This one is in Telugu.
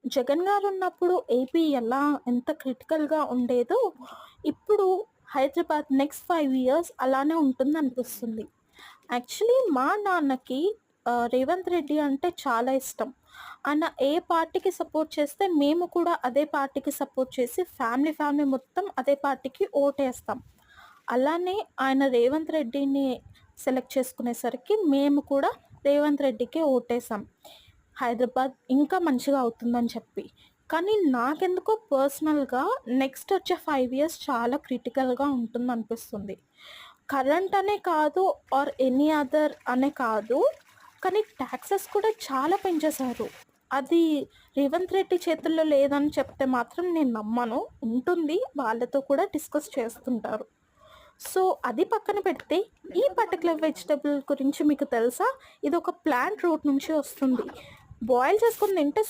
జగన్ గారు ఉన్నప్పుడు ఏపీ ఎంత క్రిటికల్‌గా ఉండేదో, ఇప్పుడు హైదరాబాద్ నెక్స్ట్ 5 ఇయర్స్ అలానే ఉంటుందనిపిస్తుంది. యాక్చువల్లీ మా నాన్నకి రేవంత్ రెడ్డి అంటే చాలా ఇష్టం. ఆయన ఏ పార్టీకి సపోర్ట్ చేస్తే మేము కూడా అదే పార్టీకి సపోర్ట్ చేసి ఫ్యామిలీ మొత్తం అదే పార్టీకి ఓటేస్తాం. అలానే ఆయన రేవంత్ రెడ్డిని సెలెక్ట్ చేసుకునేసరికి మేము కూడా రేవంత్ రెడ్డికే ఓటేసాం. హైదరాబాద్ ఇంకా మంచిగా అవుతుందని చెప్పి. కానీ నాకెందుకో పర్సనల్‌గా నెక్స్ట్ వచ్చే 5 ఇయర్స్ చాలా క్రిటికల్‌గా ఉంటుందనిపిస్తుంది. కరెంట్ అనే కాదు ఆర్ ఎనీ అదర్ అనే కాదు. కానీ టాక్సెస్ కూడా చాలా పెంచేశారు. అది రేవంత్ రెడ్డి చేతుల్లో లేదని చెప్తే మాత్రం నేను నమ్మను. ఉంటుంది. వాళ్ళతో కూడా డిస్కస్ చేస్తుంటారు. సో, అది పక్కన పెడితే ఈ పర్టిక్యులర్ వెజిటబుల్ గురించి మీకు తెలుసా? ఇదొక ప్లాంట్ రూట్ నుంచి వస్తుంది. బాయిల్ చేసుకొని తింటే